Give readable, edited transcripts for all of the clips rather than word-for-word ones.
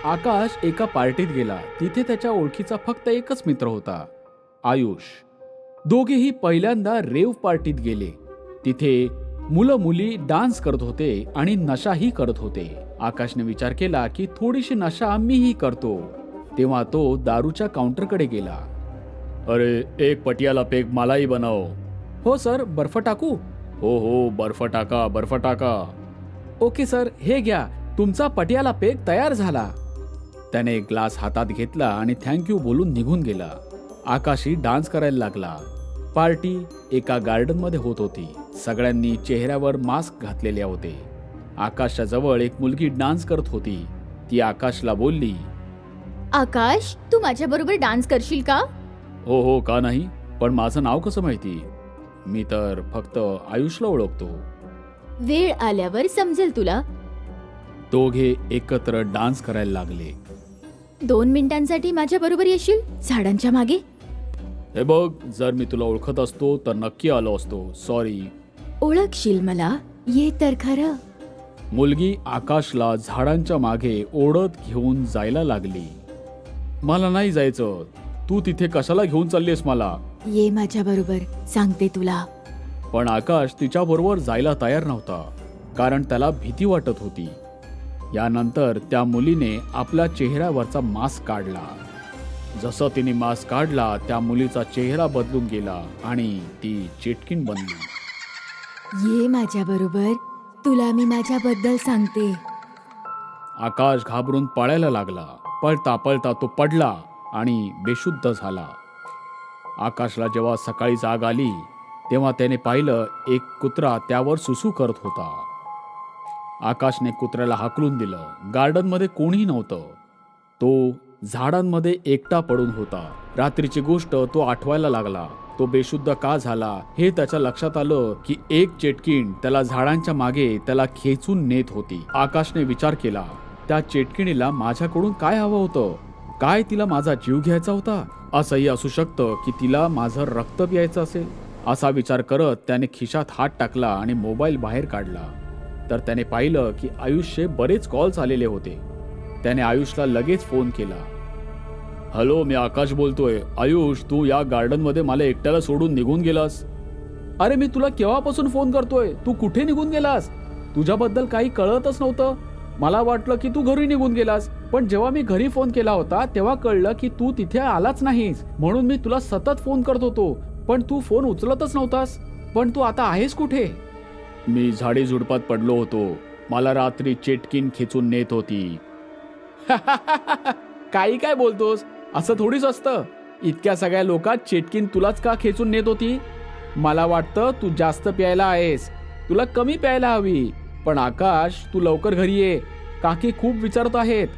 आकाश एका पार्टीत गेला. तिथे त्याच्या ओळखीचा फक्त एकच मित्र होता, आयुष. दोघेही पहिल्यांदा रेव पार्टीत गेले. तिथे मुलं मुली डान्स करत होते आणि नशाही करत होते. आकाशने विचार केला की थोडीशी नशा मीही करतो. तेव्हा तो दारूच्या काउंटरकडे गेला. अरे, एक पटियाला पेग मलाही बनव. हो सर, बर्फ टाकू? हो हो, बर्फ टाका, बर्फ टाका. ओके सर, हे घ्या, तुमचा पटियाला पेग तयार झाला. त्याने एक ग्लास हातात घेतला आणि थँक्यू बोलून निघून गेला. आकाशही डान्स करायला लागला. पार्टी एका गार्डनमध्ये होत होती. सगळ्यांनी चेहऱ्यावर मास्क घातलेले होते. आकाशच्या जवळ एक मुलगी डान्स करत होती. ती आकाशला बोलली, आकाश, तू माझ्या बरोबर डान्स करशील का? हो हो, का नाही, पण माझं नाव कसं माहिती? मी तर फक्त आयुषला ओळखतो. वेळ आल्यावर समजेल तुला. दोघे एकत्र डान्स करायला लागले. 2 मिनिटांसाठी माझ्या बरोबर येशील झाडांच्या मागे? हे बघ, जर मी तुला ओळखत असतो तर नक्की आलो असतो. सॉरी. ओळखशील मला? ये तर खरं. मुलगी आकाशला झाडांच्या मागे ओढत घेऊन जायला लागली. मला नाही जायचं. तू तिथे कशाला घेऊन चाललीस मला? ये माझ्या बरोबर, सांगते तुला. पण आकाश तिच्या बरोबर जायला तयार नव्हता, कारण त्याला भीती वाटत होती. यानंतर त्या मुलीने आपल्या चेहऱ्यावरचा मास्क काढला. जसं तिने मास्क काढला, त्या मुलीचा चेहरा बदलून गेला आणि ती चिटकीण बनली. ये माझ्या बरोबर, तुला मी माझ्याबद्दल सांगते. आकाश घाबरून पळायला लागला. पळता पळता तो पडला आणि बेशुद्ध झाला. आकाशला जेव्हा सकाळी जाग आली तेव्हा त्याने पाहिलं, एक कुत्रा त्यावर सुसू करत होता. आकाशने कुत्र्याला हाकलून दिलं. गार्डनमध्ये कोणीही नव्हतं. तो झाडांमध्ये एकटा पडून होता. रात्रीची गोष्ट तो आठवायला लागला. तो बेशुद्ध का झाला हे त्याच्या लक्षात आलं की एक चेटकीण त्याला झाडांच्या मागे त्याला खेचून नेत होती. आकाशने विचार केला, त्या चेटकिणीला माझ्याकडून काय हवं होतं? काय तिला माझा जीव घ्यायचा होता? असंही असू शकतं की तिला माझं रक्त प्यायचं असेल. असा विचार करत त्याने खिशात हात टाकला आणि मोबाईल बाहेर काढला. तर त्याने पाहिलं की आयुषचे बरेच कॉल्स आलेले होते. त्याने आयुषला लगेच फोन केला. हॅलो, मी आकाश बोलतोय. आयुष, तू या गार्डनमध्ये मला एकट्याला सोडून निघून गेलास? अरे, मी तुला केव्हापासून फोन करतोय. तू कुठे निघून गेलास? तुझ्याबद्दल काही कळतच नव्हतं. मला वाटलं की तू घरी निघून गेलास, पण जेव्हा मी घरी फोन केला होता तेव्हा कळलं की तू तिथे आलाच नाहीस. म्हणून मी तुला सतत फोन करत होतो, पण तू फोन उचलतच नव्हतास. पण तू आता आहेस कुठे? मी झाडी झुडपात पडलो होतो. मला रात्री चेटकीन खेचून नेत होती. काही काय बोलतोस? असं थोडीच असतं. इतक्या सगळ्या लोकात चेटकीन तुलाच का खेचून नेत होती? मला वाटतं तू जास्त प्यायला आहेस. तुला कमी प्यायला हवी. पण आकाश, तू लवकर घरी ये. काकी खूप विचारत आहेत.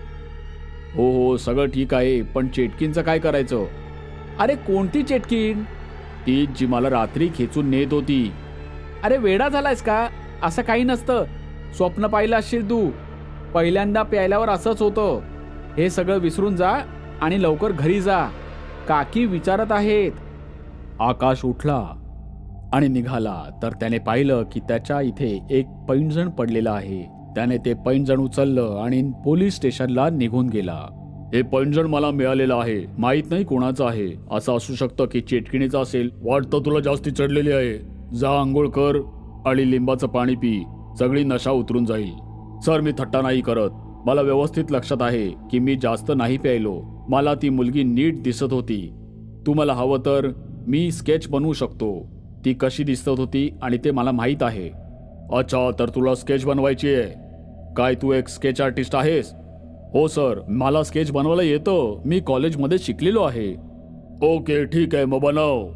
हो हो, सगळं ठीक आहे, पण चेटकीनचं काय करायचं? अरे, कोणती चेटकीन? ती जी मला रात्री खेचून नेत होती. अरे, वेडा झालायस का? असं काही नसतं. स्वप्न पाहिलं असशील तू. पहिल्यांदा प्यायल्यावर असंच होतं. हे सगळं विसरून जा आणि लवकर घरी जा. काकी विचारत आहेत. आकाश उठला आणि निघाला. तर त्याने पाहिलं की त्याच्या इथे एक पैंजण पडलेलं आहे. त्याने ते पैंजण उचललं आणि पोलीस स्टेशनला निघून गेला. हे पैंजण मला मिळालेलं आहे. माहित नाही कोणाचं आहे. असं असू शकतं की चेटकिणीचं असेल. वाटतं तुला जास्ती चढलेली आहे. जा, आंघोळ कर आणि लिंबाचं पाणी पी. सगळी नशा उतरून जाईल. सर, मी थट्टा नाही करत. मला व्यवस्थित लक्षात आहे की मी जास्त नाही प्यायलो. मला ती मुलगी नीट दिसत होती. तुम्हाला हवं तर मी स्केच बनवू शकतो. ती कशी दिसत होती आणि ते मला माहीत आहे. अच्छा, तर तुला स्केच बनवायची आहे? काय तू एक स्केच आर्टिस्ट आहेस? हो सर, मला स्केच बनवायला येतं. मी कॉलेजमध्ये शिकलेलो आहे. ओके, ठीक आहे, मग बनव.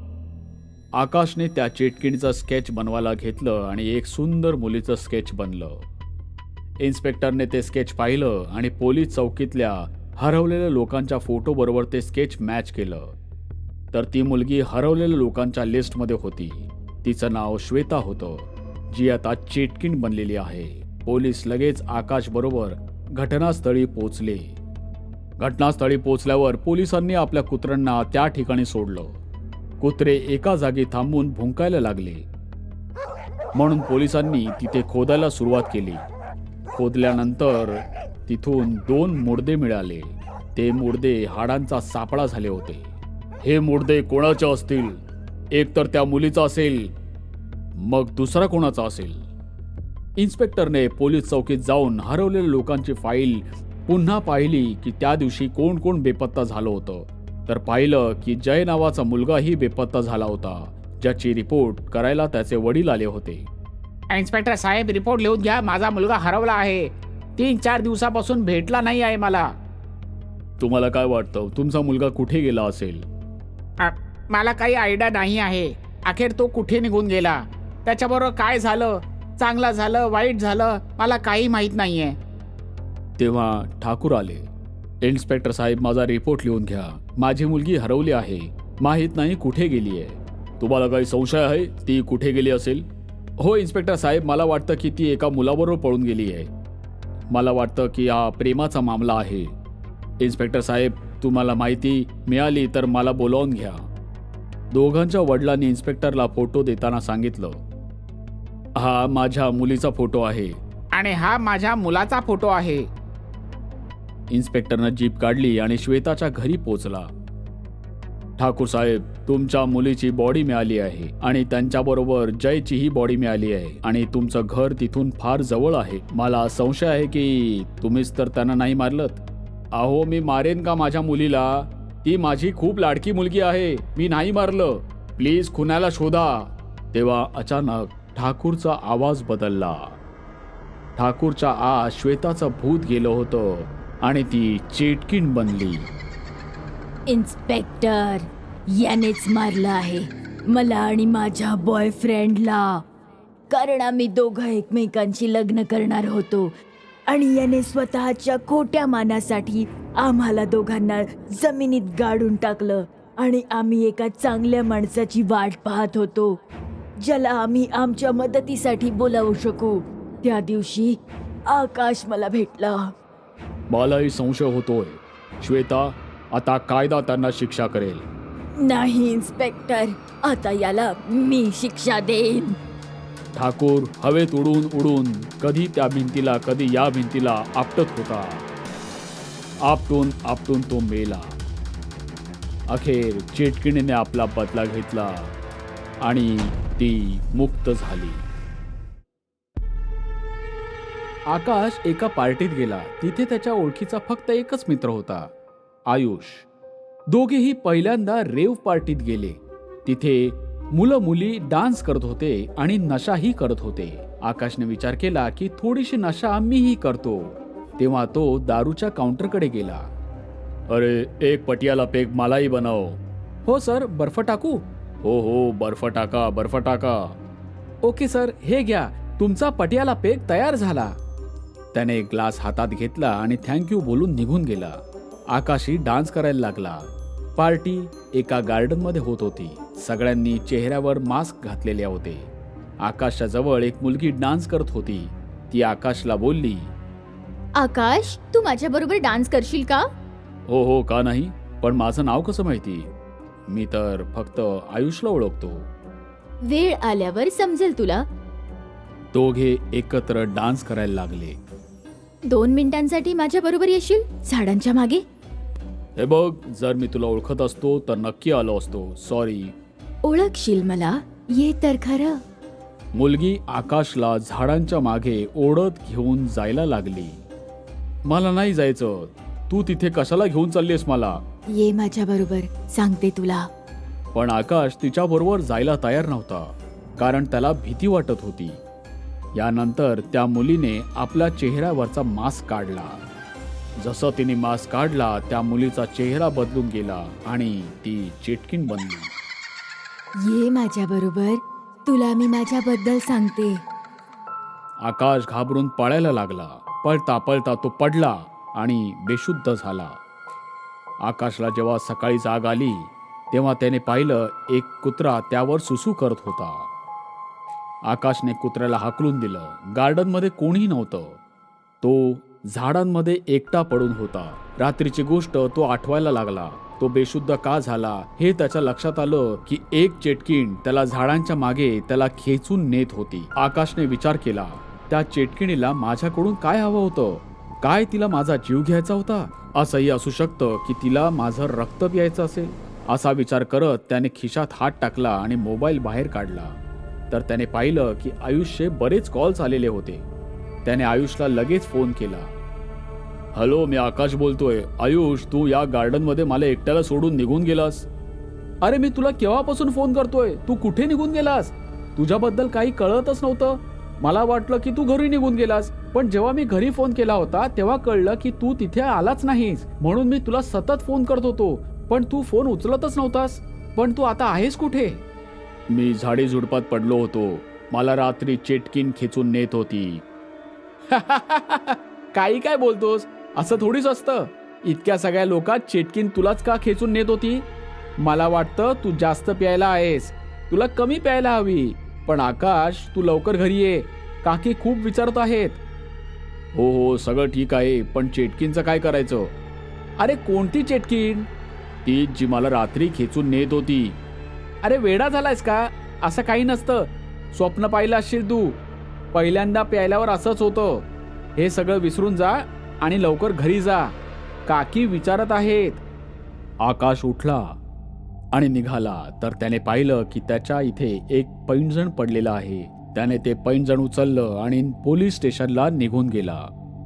आकाशने त्या चेटकिणीचं स्केच बनवायला घेतलं आणि एक सुंदर मुलीचं स्केच बनलं. इन्स्पेक्टरने ते स्केच पाहिलं आणि पोलीस चौकीतल्या हरवलेल्या लोकांच्या फोटो बरोबर ते स्केच मॅच केलं. तर ती मुलगी हरवलेल्या लोकांच्या लिस्टमध्ये होती. तिचं नाव श्वेता होतं, जी आता चेटकीण बनलेली आहे. पोलीस लगेच आकाश बरोबर घटनास्थळी पोहोचले. घटनास्थळी पोहोचल्यावर पोलिसांनी आपल्या कुत्र्यांना त्या ठिकाणी सोडलं. कुत्रे एका जागी थांबून भुंकायला लागले. म्हणून पोलिसांनी तिथे खोदायला सुरुवात केली. खोदल्यानंतर तिथून 2 मुर्दे मिळाले. ते मुर्दे हाडांचा सापळा झाले होते. हे मुर्दे कोणाचे असतील? एक तर त्या मुलीचा असेल, मग दुसरा कोणाचा असेल? इन्स्पेक्टरने पोलीस चौकीत जाऊन हरवलेल्या लोकांची फाईल पुन्हा पाहिली की त्या दिवशी कोण कोण बेपत्ता झालं होतं. तर पाहिलं की जय नावाचा मुलगाही बेपत्ता झाला होता, ज्याची रिपोर्ट करायला त्याचे वडील आले होते. इन्स्पेक्टर साहेब, रिपोर्ट लिहून घ्या. माझा मुलगा हरवला आहे. 3-4 दिवसापासून भेटला नाही आहे मला. तुम्हाला काय वाटतं, तुमचा मुलगा कुठे गेला असेल? मला काही आयडिया नाही आहे. अखेर तो कुठे निघून गेला, त्याच्याबरोबर काय झालं, चांगलं झालं वाईट झालं, मला काही माहीत नाहीये. तेव्हा ठाकूर आले. इन्स्पेक्टर साहेब, माझा रिपोर्ट लिहून घ्या. माझी मुलगी हरवली आहे, माहीत नाही कुठे गेली आहे. तुम्हाला काही संशय आहे ती कुठे गेली असेल? हो इन्स्पेक्टर साहेब, मला वाटतं की ती एका मुलाबरोबर पळून गेली आहे. मला वाटतं की हा प्रेमाचा मामला आहे. इन्स्पेक्टर साहेब, तुम्हाला माहिती मिळाली तर मला बोलावून घ्या. दोघांच्या वडिलांनी इन्स्पेक्टरला फोटो देताना सांगितलं, हा माझ्या मुलीचा फोटो आहे. आणि हा माझ्या मुलाचा फोटो आहे. इन्स्पेक्टरनं जीप काढली आणि श्वेताच्या घरी पोचला. ठाकूर साहेब, तुमच्या मुलीची बॉडी मिळाली आहे आणि त्यांच्याबरोबर जयचीही बॉडी मिळाली आहे आणि तुमचं घर तिथून फार जवळ आहे. मला संशय आहे की तुम्हीच तर त्यांना नाही मारलत. अहो, मी मारेन का माझ्या मुलीला? ती माझी खूप लाडकी मुलगी आहे. मी नाही मारलं. प्लीज खुनाला शोधा. तेव्हा अचानक ठाकूरचा आवाज बदलला. ठाकूरच्या आत श्वेताचं भूत गेलं होतं आणि ती चेटकीण बनली. इन्स्पेक्टर, यानेच मारलं आहे मला आणि माझ्या बॉयफ्रेंडला. कारण आम्ही दोघं एकमेकांशी लग्न करणार होतो आणि याने स्वतःच्या खोट्या मानासाठी आम्हाला दोघांना जमिनीत गाडून टाकलं. आणि आम्ही एका चांगल्या माणसाची वाट पाहत होतो, ज्याला आम्ही आमच्या मदतीसाठी बोलावू शकू. त्या दिवशी आकाश मला भेटला. मलाही संशय होतोय. श्वेता, आता कायदा त्यांना शिक्षा करेल. नाही इन्स्पेक्टर, आता याला मी शिक्षा देईन. ठाकूर हवेत उडून उडून कधी त्या भिंतीला कधी या भिंतीला आपटत होता. आपटून आपटून तो मेला. अखेर चेटकिणीने आपला बदला घेतला आणि ती मुक्त झाली. आकाश एका पार्टीत गेला. तिथे त्याच्या ओळखीचा फक्त एकच मित्र होता, आयुष. दोघेही पहिल्यांदा रेव पार्टीत गेले. तिथे मुलं मुली डान्स करत होते आणि नशाही करत होते. आकाशने विचार केला की थोडीशी नशा मीही करतो. तेव्हा तो दारूच्या काउंटरकडे गेला. अरे, एक पटियाला पेग मलाही बनव. हो सर, बर्फ टाकू? हो हो, बर्फ टाका, बर्फ टाका. ओके सर, हे घ्या, तुमचा पटियाला पेग तयार झाला. त्याने एक ग्लास हातात घेतला आणि थँक्यू बोलून निघून गेला. आकाशही डान्स करायला लागला. पार्टी एका गार्डनमध्ये होत होती. सगळ्यांनी चेहऱ्यावर मास्क घातलेले होते. आकाशच्या जवळ एक मुलगी डान्स करत होती. ती आकाशला बोलली, आकाश, तू माझ्या बरोबर डान्स करशील का? हो हो, का नाही? पण माझं नाव कसं माहिती? मी तर फक्त आयुषला ओळखतो. वेळ आल्यावर समजेल तुला. दोघे एकत्र डान्स करायला लागले. 2 मिनिटांसाठी माझ्या बरोबर येशील झाडांच्या मागे? हे बघ, जर मी तुला ओळखत असतो तर नक्की आलो असतो. सॉरी. ओळखशील मला? ये तर खरं. मुलगी आकाशला झाडांच्या मागे ओढत घेऊन जायला लागली. मला नाही जायचं. तू तिथे कशाला घेऊन चाललीस मला? ये माझ्या बरोबर, सांगते तुला. पण आकाश तिच्याबरोबर जायला तयार नव्हता, कारण त्याला भीती वाटत होती. यानंतर त्या मुलीने आपल्या चेहऱ्यावरचा मास्क काढला. जसं तिने मास्क काढला, त्या मुलीचा चेहरा बदलून गेला आणि ती चेटकीण बनली. ये माझ्या बरोबर, तुला मी माझ्याबद्दल सांगते. आकाश घाबरून पळायला लागला. पळता पळता तो पडला आणि बेशुद्ध झाला. आकाशला जेव्हा सकाळी जाग आली तेव्हा त्याने पाहिलं, एक कुत्रा त्यावर सुसू करत होता. आकाशने कुत्र्याला हाकलून दिलं. गार्डनमध्ये कोणीही नव्हतं. तो झाडांमध्ये एकटा पडून होता. रात्रीची गोष्ट तो आठवायला लागला. तो बेशुद्ध का झाला हे त्याच्या लक्षात आलं की एक चेटकीण त्याला झाडांच्या मागे त्याला खेचून नेत होती. आकाशने विचार केला, त्या चेटकिणीला माझ्याकडून काय हवं होतं? काय तिला माझा जीव घ्यायचा होता? असंही असू शकतं की तिला माझं रक्त प्यायचं असेल. असा विचार करत त्याने खिशात हात टाकला आणि मोबाईल बाहेर काढला. तर त्याने पाहिलं की आयुषचे बरेच कॉल्स आलेले होते. त्याने आयुषला लगेच फोन केला. हॅलो, मी आकाश बोलतोय. आयुष, तू या गार्डनमध्ये मला एकट्याला सोडून निघून गेलास? अरे, मी तुला केव्हापासून फोन करतोय. तू कुठे निघून गेलास? तुझ्याबद्दल काही कळतच नव्हतं. मला वाटलं की तू घरी निघून गेलास, पण जेव्हा मी घरी फोन केला होता तेव्हा कळलं की तू तिथे आलाच नाहीस. म्हणून मी तुला सतत फोन करत होतो, पण तू फोन उचलतच नव्हतास. पण तू आता आहेस कुठे? मी झाडी झुडपात पडलो होतो. मला रात्री चेटकीन खेचून नेत होती. काही काय बोलतोस? असं थोडीच असतं. इतक्या सगळ्या लोकात चेटकीन तुलाच का खेचून नेत होती? मला वाटतं तू जास्त प्यायला आहेस. तुला कमी प्यायला हवी. पण आकाश, तू लवकर घरी ये. काकी खूप विचारत आहेत. हो हो, सगळं ठीक आहे, पण चेटकीनचं काय करायचं? अरे, कोणती चेटकीन? ती जी मला रात्री खेचून नेत होती. अरे, वेडा झालायस का? असं काही नसतं. स्वप्न पाहिलं असशील तू. पहिल्यांदा प्यायल्यावर असंच होतं. हे सगळं विसरून जा आणि लवकर घरी जा. काकी विचारत आहेत. आकाश उठला आणि निघाला. तर त्याने पाहिलं की त्याच्या इथे एक पैंजण पडलेलं आहे. त्याने ते पैंजण उचललं आणि पोलीस स्टेशनला निघून गेला.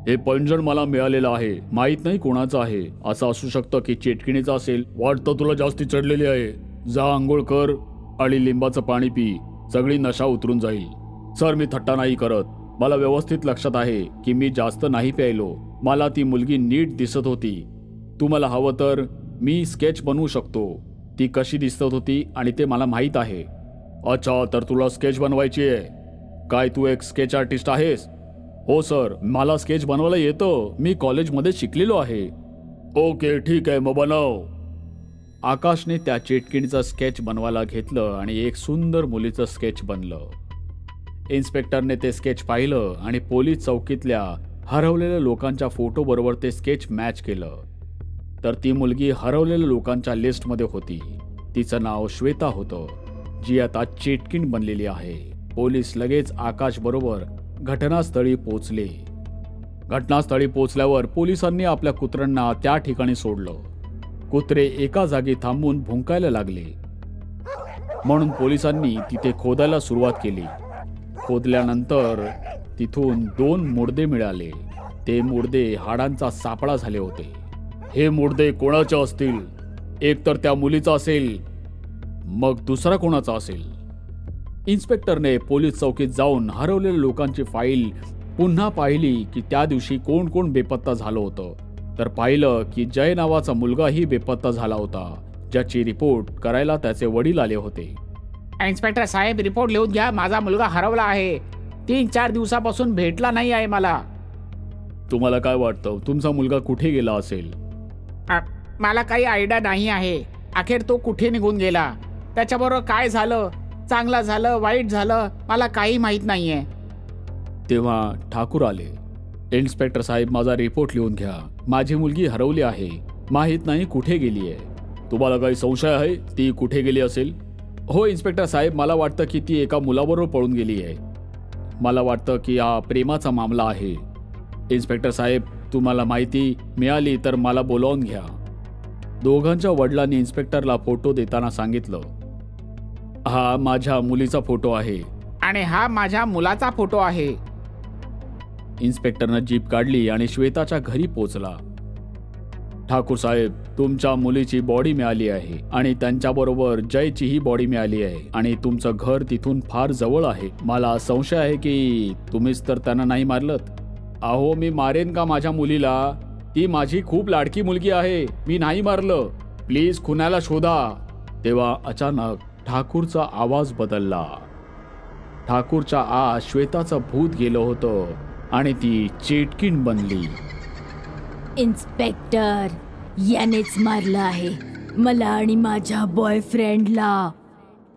हे पैंजण मला मिळालेलं आहे. माहित नाही कोणाचं आहे. असं असू शकतं की चेटकिणीचं असेल. वाटतं तुला जास्ती चढलेली आहे. जा, आंघोळ कर आणि लिंबाचं पाणी पी. सगळी नशा उतरून जाईल. सर, मी थट्टा नाही करत. मला व्यवस्थित लक्षात आहे की मी जास्त नाही प्यायलो. मला ती मुलगी नीट दिसत होती. तुम्हाला हवं तर मी स्केच बनवू शकतो. ती कशी दिसत होती आणि ते मला माहीत आहे. अच्छा, तर तुला स्केच बनवायची आहे? काय तू एक स्केच आर्टिस्ट आहेस? हो सर, मला स्केच बनवायला येतं. मी कॉलेजमध्ये शिकलेलो आहे. ओके, ठीक आहे, मग बनव. आकाशने त्या चेटकिणीचं स्केच बनवायला घेतलं आणि एक सुंदर मुलीचं स्केच बनलं. इन्स्पेक्टरने ते स्केच पाहिलं आणि पोलीस चौकीतल्या हरवलेल्या लोकांच्या फोटो बरोबर ते स्केच मॅच केलं. तर ती मुलगी हरवलेल्या लोकांच्या लिस्टमध्ये होती. तिचं नाव श्वेता होतं, जी आता चेटकीण बनलेली आहे. पोलीस लगेच आकाश बरोबर घटनास्थळी पोहोचले. घटनास्थळी पोहोचल्यावर पोलिसांनी आपल्या कुत्र्यांना त्या ठिकाणी सोडलं. कुत्रे एका जागी थांबून भुंकायला लागले. म्हणून पोलिसांनी तिथे खोदायला सुरुवात केली. खोदल्यानंतर तिथून 2 मुर्दे मिळाले. ते मुर्दे हाडांचा सापळा झाले होते. हे मुर्दे कोणाचे असतील? एक तर त्या मुलीचा असेल, मग दुसरा कोणाचा असेल? इन्स्पेक्टरने पोलीस चौकीत जाऊन हरवलेल्या लोकांची फाईल पुन्हा पाहिली की त्या दिवशी कोण कोण बेपत्ता झालं होतं. तर पाहिलं की जय नावाचा मुलगाही बेपत्ता झाला होता, ज्याची रिपोर्ट करायला त्याचे वडील आले होते. इन्स्पेक्टर साहेब, रिपोर्ट लिहून घ्या. माझा मुलगा हरवला आहे. 3-4 दिवसापासून भेटला नाही आहे मला. तुम्हाला काय वाटतं, तुमचा मुलगा कुठे गेला असेल? मला काही आयडिया नाही आहे. अखेर तो कुठे निघून गेला. त्याच्याबरोबर काय झालं, चांगलं झालं, वाईट झालं, मला काही माहीत नाहीये. तेव्हा ठाकूर आले. इन्स्पेक्टर साहेब, माझा रिपोर्ट लिहून घ्या. माझी मुलगी हरवली आहे. माहीत नाही कुठे गेली आहे. तुम्हाला काही संशय आहे ती कुठे गेली असेल? हो इन्स्पेक्टर साहेब, मला वाटतं की ती एका मुलाबरोबर पळून गेली आहे. मला वाटतं की हा प्रेमाचा मामला आहे. इन्स्पेक्टर साहेब, तुम्हाला माहिती मिळाली तर मला बोलावून घ्या. दोघांच्या वडिलांनी इन्स्पेक्टरला फोटो देताना सांगितलं, हा माझ्या मुलीचा फोटो आहे आणि हा माझ्या मुलाचा फोटो आहे. इन्स्पेक्टरनं जीप काढली आणि श्वेताच्या घरी पोहोचला. ठाकूर साहेब, तुमच्या मुलीची बॉडी मिळाली आहे आणि त्यांच्याबरोबर जयचीही बॉडी मिळाली आहे आणि तुमचं घर तिथून फार जवळ आहे. मला संशय आहे की तुम्हीच तर त्यांना नाही मारलत. अहो, मी मारेन का माझ्या मुलीला? ती माझी खूप लाडकी मुलगी आहे. मी नाही मारलं. प्लीज खुनाला शोधा. तेव्हा अचानक ठाकूरचा आवाज बदलला. ठाकूरच्या आत श्वेताचं भूत गेलं होतं आणि ती चेटकीण बनली. इन्स्पेक्टर, यानेच मारलं आहे मला आणि माझ्या बॉयफ्रेंडला.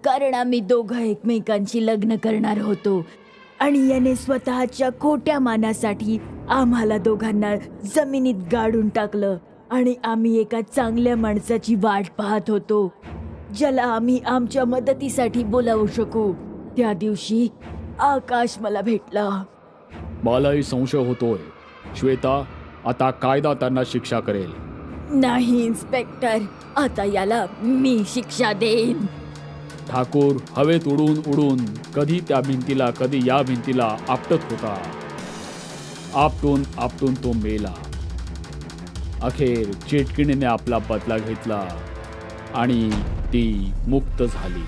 कारण आम्ही दोघं एकमेकांची लग्न करणार होतो आणि याने स्वतःच्या खोट्या मानासाठी आम्हाला दोघांना जमिनीत गाडून टाकलं. आणि आम्ही एका चांगल्या माणसाची वाट पाहत होतो, ज्याला आम्ही आमच्या मदतीसाठी बोलावू शकू. त्या दिवशी आकाश मला भेटला. मलाही संशय होतोय. श्वेता, आता कायदा त्यांना शिक्षा करेल. नाही इन्स्पेक्टर, आता याला मी शिक्षा देईन. ठाकूर हवेत उडून उडून कधी त्या भिंतीला कधी या भिंतीला आपटत होता. आपटून आपटून तो मेला. अखेर चेटकिणीने आपला बदला घेतला आणि ती मुक्त झाली.